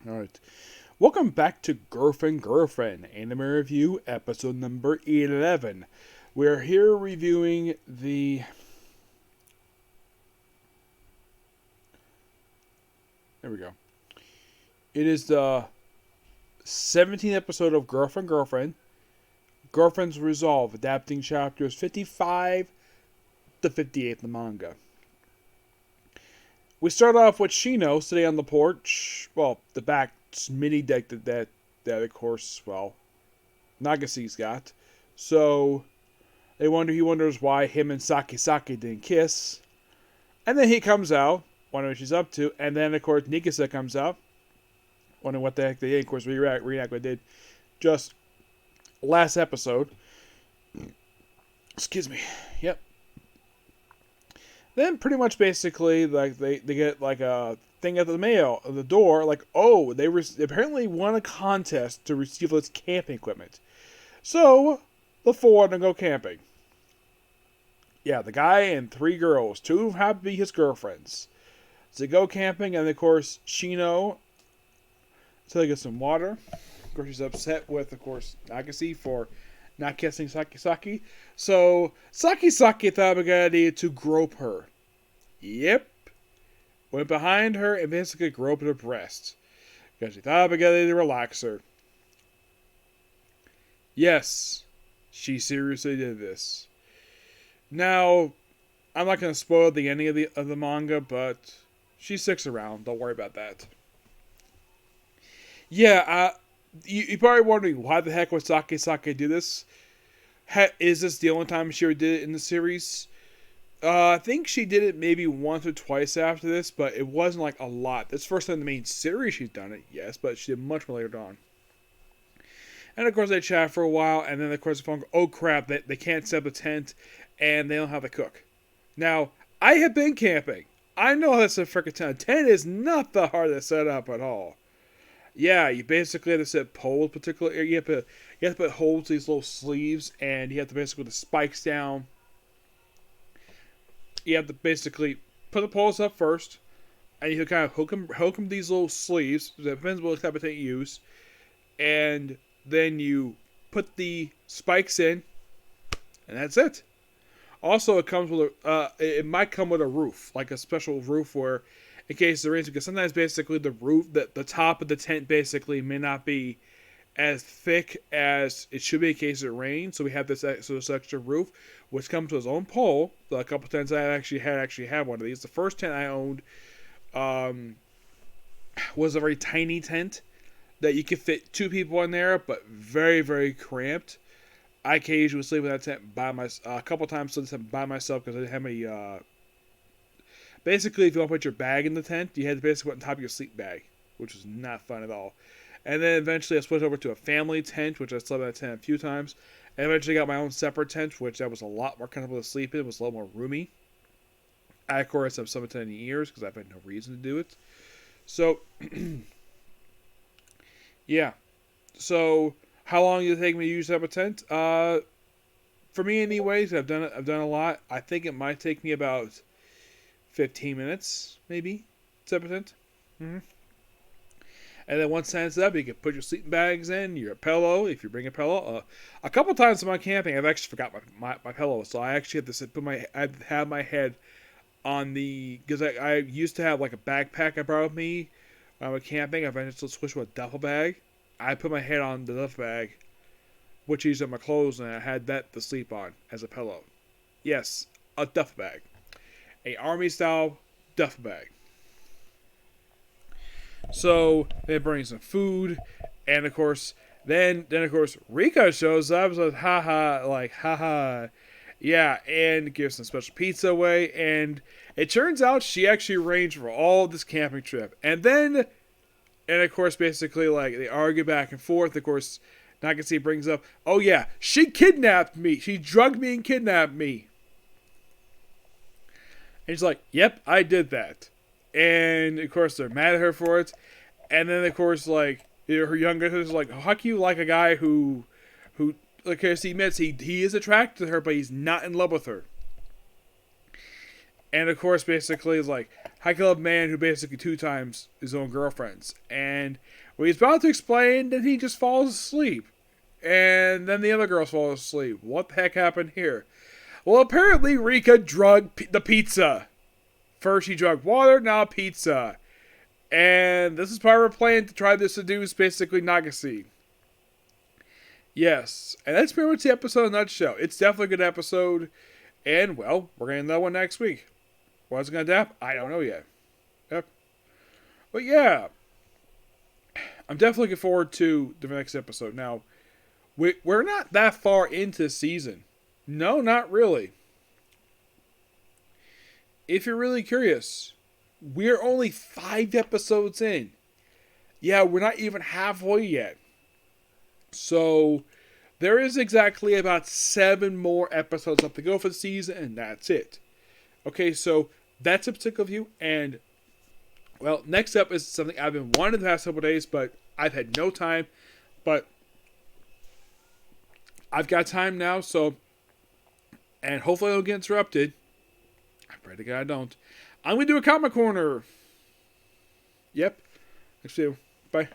Alright. Welcome back to Girlfriend, Anime Review, episode number 11. We're here reviewing the... There we go. It is the 17th episode of Girlfriend, Girlfriend's Resolve, adapting chapters 55 to 58 in the manga. We start off with Shino sitting on the porch. Well, the back mini deck that of course, Nagase's got. So he wonders why him and Saki didn't kiss. And then he comes out, wondering what she's up to. And then, of course, Nikisa comes out, wondering what the heck they did. Of course, reenact what they did just last episode. Excuse me. Yep. Then pretty much basically like they get like a thing at the door, like, oh, they apparently won a contest to receive this camping equipment. So the four of them go camping. Yeah, the guy and three girls. Two of them happen to be his girlfriends. So they go camping, and of course Shino, so they get some water. Of course, she's upset with, of course, Nagase for not kissing Saki. So Saki thought of a good idea to grope her. Yep. Went behind her and basically groped her breast. Because she thought of a good idea to relax her. Yes. She seriously did this. Now, I'm not going to spoil the ending of the manga, but she sticks around. Don't worry about that. Yeah, you're probably wondering why the heck would Saki do this? Is this the only time she ever did it in the series? I think she did it maybe once or twice after this, but it wasn't like a lot. This first time in the main series she's done it, yes, but she did much more later on. And of course they chat for a while, and then of course the phone goes, oh crap, they can't set up a tent, and they don't have to cook. Now, I have been camping. I know how to set a freaking tent. A tent is not the hard to set up at all. Yeah, you basically have to set poles, particularly. You have to put holes to these little sleeves, and you have to basically put the spikes down. You have to basically put the poles up first, and you kind of hook them to these little sleeves. It depends what type of tent you use, and then you put the spikes in, and that's it. Also, it comes with it might come with a roof, like a special roof where, in case there is, because sometimes basically the roof, the top of the tent basically may not be as thick as it should be in case it rains. So we have this extra roof, which comes with its own pole. A couple tents I actually had one of these. The first tent I owned was a very tiny tent that you could fit two people in there, but very, very cramped. I occasionally sleep in that tent a couple times by myself because I didn't have any. Basically, if you want to put your bag in the tent, you had to basically put on top of your sleep bag, which was not fun at all. And then eventually I switched over to a family tent, which I slept in that tent a few times. And eventually got my own separate tent, which I was a lot more comfortable to sleep in. It was a lot more roomy. I, of course, have some tent in years because I've had no reason to do it. So, yeah. So, how long did it take me to use up a tent? For me, anyways, I've done a lot. I think it might take me about 15 minutes, maybe, set up a tent. Mm-hmm. And then once that's up, you can put your sleeping bags in, your pillow, if you bring a pillow. A couple times in my camping, I've actually forgot my pillow, so I actually have to have my head on the, because I used to have like a backpack I brought with me when I was camping. I've eventually switched to a duffel bag. I put my head on the duffel bag, which used up my clothes, and I had that to sleep on as a pillow. Yes, a duffel bag. A army-style duffel bag. So they bring some food, and of course, then of course Rika shows up. So haha, yeah, and gives some special pizza away. And it turns out she actually arranged for all this camping trip. And of course, basically like they argue back and forth. Of course, Nagase brings up, oh yeah, she kidnapped me. She drugged me and kidnapped me. And he's like, yep, I did that. And, of course, they're mad at her for it. And then, of course, like, her younger sister's like, how can you like a guy who because he admits he is attracted to her, but he's not in love with her. And of course, basically, like, I kill a man who basically 2 times his own girlfriends. And when he's about to explain, then he just falls asleep. And then the other girls fall asleep. What the heck happened here? Well, apparently Rika drugged the pizza. First she drugged water, now pizza. And this is part of her plan to try to seduce basically Nagase. Yes. And that's pretty much the episode in a nutshell. It's definitely a good episode. And, well, we're going to know one next week. What's it going to adapt? I don't know yet. Yep. But yeah. I'm definitely looking forward to the next episode. Now, we're not that far into the season. No, not really. If you're really curious, we're only 5 episodes in. Yeah, we're not even halfway yet. So, there is exactly about 7 more episodes left to go for the season, and that's it. Okay, so that's a particular view, and, well, next up is something I've been wanting the past couple days, but I've had no time. But I've got time now, so, and hopefully I don't get interrupted. I pray to God I don't. I'm going to do a comic corner. Yep. Next video. Bye.